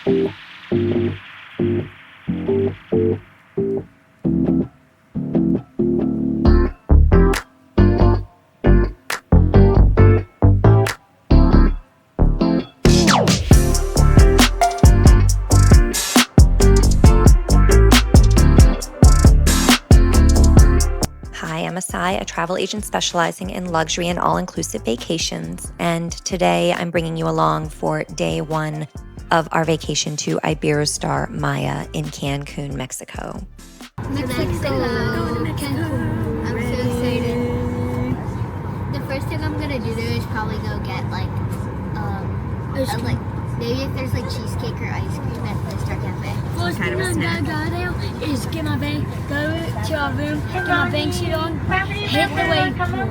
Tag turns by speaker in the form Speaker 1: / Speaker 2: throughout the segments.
Speaker 1: A travel agent specializing in luxury and all-inclusive vacations, and today I'm bringing you along for day one of our vacation to Iberostar Maya in Cancun, Mexico.
Speaker 2: Mexico. Cancun. I'm so excited. The first thing I'm gonna do there is probably go get maybe if there's cheesecake or ice cream at the Star Cafe.
Speaker 3: First thing I'm gonna go there is get my bag, go to our room, get my bank sheet on, hit the wave pool.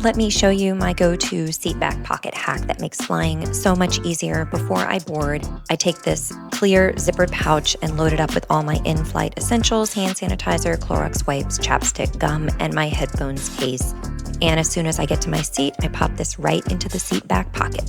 Speaker 1: Let me show you my go-to seat back pocket hack that makes flying so much easier. Before I board, I take this clear zippered pouch and load it up with all my in-flight essentials: hand sanitizer, Clorox wipes, chapstick, gum, and my headphones case. And as soon as I get to my seat, I pop this right into the seat back pocket.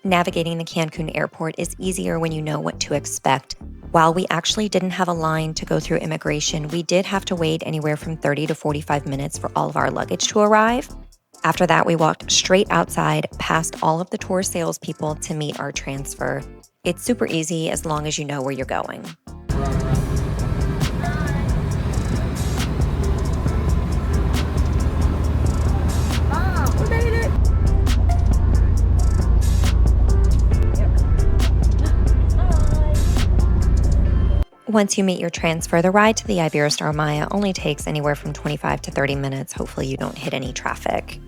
Speaker 1: Navigating the Cancun airport is easier when you know what to expect. While we actually didn't have a line to go through immigration, we did have to wait anywhere from 30 to 45 minutes for all of our luggage to arrive. After that, we walked straight outside past all of the tour salespeople to meet our transfer. It's super easy as long as you know where you're going. Once you meet your transfer, the ride to the Iberostar Maya only takes anywhere from 25 to 30 minutes. Hopefully you don't hit any traffic.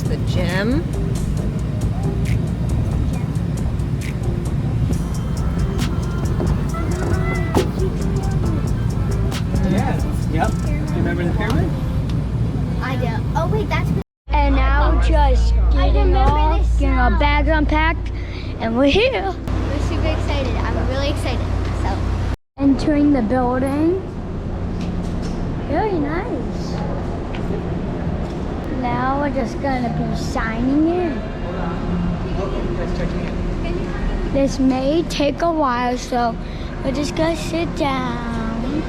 Speaker 1: The gym.
Speaker 4: Yeah. Yep. Do you remember the pyramid?
Speaker 2: I do. Oh wait, that's.
Speaker 3: And now just getting off, getting our bags unpacked, and we're here.
Speaker 2: We're super excited. I'm really excited. So.
Speaker 3: Entering the building. Very nice. Now we're just gonna be signing in. This may take a while, so we're just gonna sit down.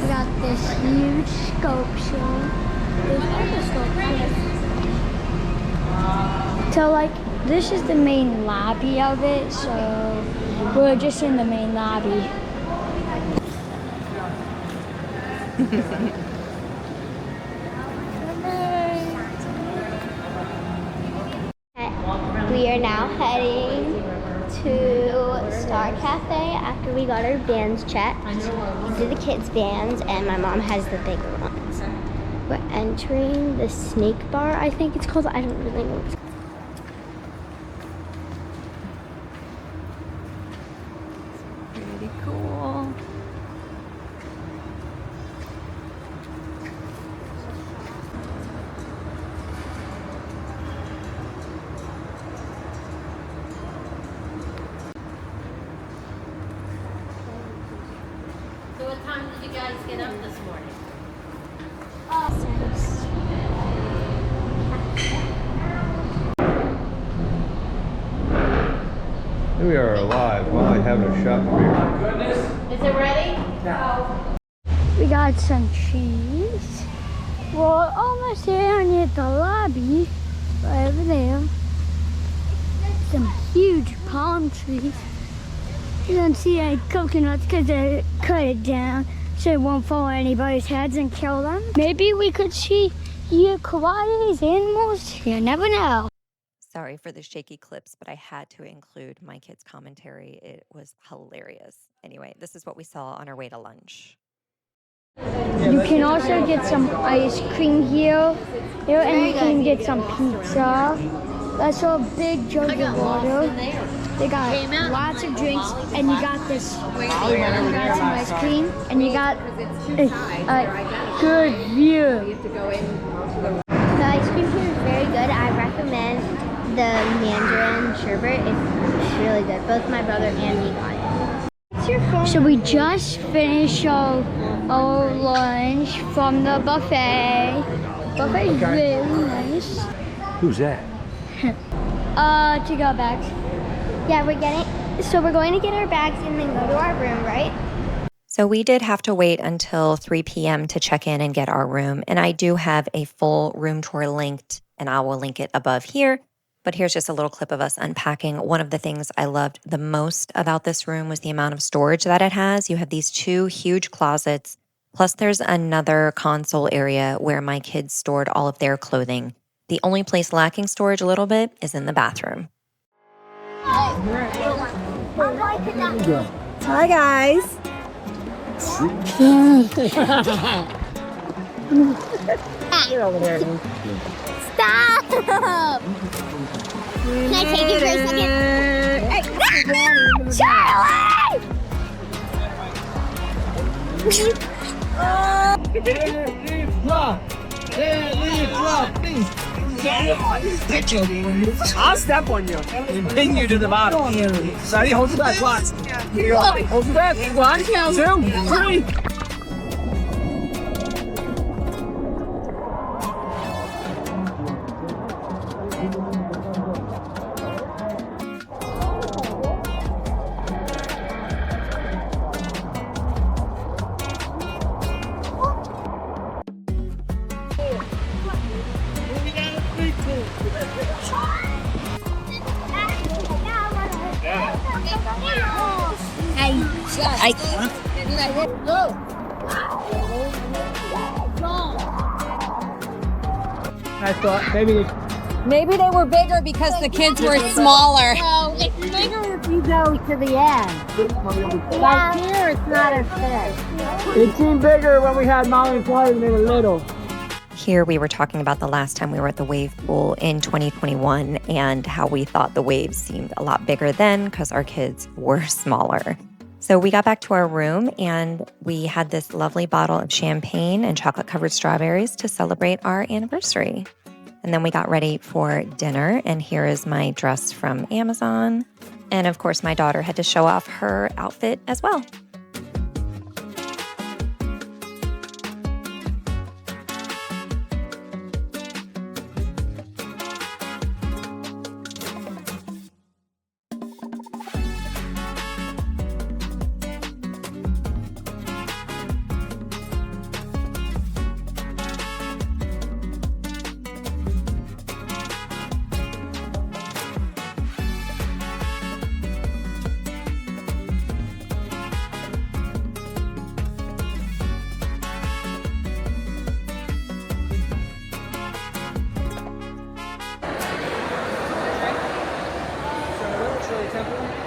Speaker 3: We got this huge sculpture. There's other sculptures. So this is the main lobby of it, so we're just in the main lobby.
Speaker 2: We are now heading to Star Cafe after we got our bands checked. These are the kids' bands, and my mom has the bigger ones. We're entering the Snake Bar, I think it's called. I don't really know what it's called.
Speaker 1: Pretty cool.
Speaker 5: So what time did you guys get up this morning?
Speaker 4: Here we are alive while having a shot beer.
Speaker 5: Is it ready?
Speaker 3: We got some cheese. We're almost here near the lobby. Right over there. Some huge palm trees. You don't see any coconuts because they cut it down so it won't fall on anybody's heads and kill them. Maybe we could see koalas, animals. You never know.
Speaker 1: Sorry for the shaky clips, but I had to include my kids' commentary. It was hilarious. Anyway, this is what we saw on our way to lunch.
Speaker 3: You can also get some ice cream here, and you can get some pizza. That's a big jug of water. They got lots of drinks, and you got this. You got some ice cream, and you got a good view.
Speaker 2: The ice cream here is very good. I recommend the mandarin sherbet. It's really good. Both my brother and me got it.
Speaker 3: So we just finished our lunch from the buffet. Buffet is really nice.
Speaker 4: Who's that?
Speaker 3: To go bags.
Speaker 2: Yeah, we're going to get our bags and then go to our room, right?
Speaker 1: So we did have to wait until 3 p.m. to check in and get our room. And I do have a full room tour linked, and I will link it above here. But here's just a little clip of us unpacking. One of the things I loved the most about this room was the amount of storage that it has. You have these 2 huge closets, plus there's another console area where my kids stored all of their clothing. The only place lacking storage a little bit is in the bathroom.
Speaker 6: Hi, guys.
Speaker 2: Stop! Can I take you for a second? Charlie!
Speaker 7: I'll step on you and pin you to the bottom. Sorry, hold it back, watch. Here you go. Hold it back. 1, 2, 3. I thought
Speaker 5: Maybe they were bigger because the kids were smaller.
Speaker 6: No, it's bigger if you go to the end. Like here, it's not as big.
Speaker 7: it seemed bigger when we had Molly and Clyde and they were little.
Speaker 1: Here we were talking about the last time we were at the wave pool in 2021 and how we thought the waves seemed a lot bigger then because our kids were smaller. So we got back to our room and we had this lovely bottle of champagne and chocolate-covered strawberries to celebrate our anniversary. And then we got ready for dinner, and here is my dress from Amazon. And of course, my daughter had to show off her outfit as well.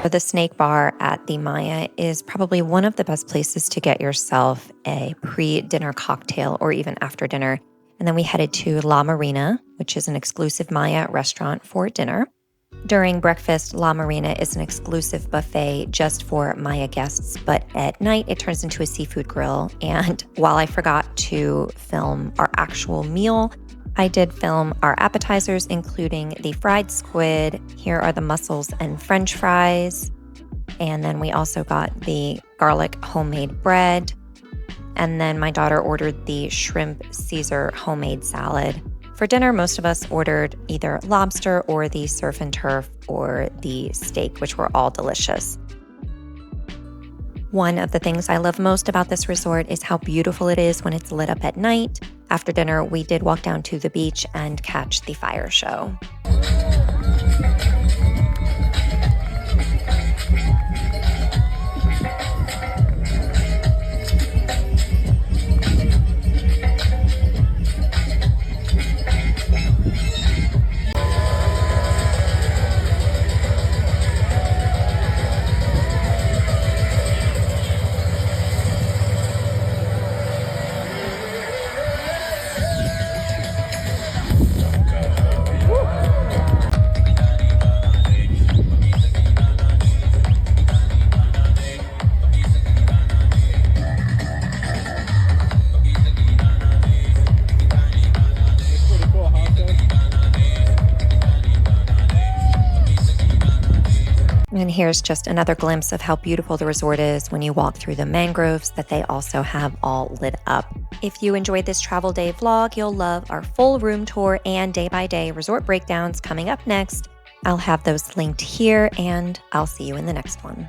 Speaker 1: The snack bar at the Maya is probably one of the best places to get yourself a pre-dinner cocktail or even after dinner. And then we headed to La Marina, which is an exclusive Maya restaurant for dinner. During breakfast, La Marina is an exclusive buffet just for Maya guests, but at night it turns into a seafood grill. And while I forgot to film our actual meal, I did film our appetizers, including the fried squid. Here are the mussels and French fries. And then we also got the garlic homemade bread. And then my daughter ordered the shrimp Caesar homemade salad. For dinner, most of us ordered either lobster or the surf and turf or the steak, which were all delicious. One of the things I love most about this resort is how beautiful it is when it's lit up at night. After dinner, we did walk down to the beach and catch the fire show. here's just another glimpse of how beautiful the resort is when you walk through the mangroves that they also have all lit up. If you enjoyed this travel day vlog, you'll love our full room tour and day-by-day resort breakdowns coming up next. I'll have those linked here, and I'll see you in the next one.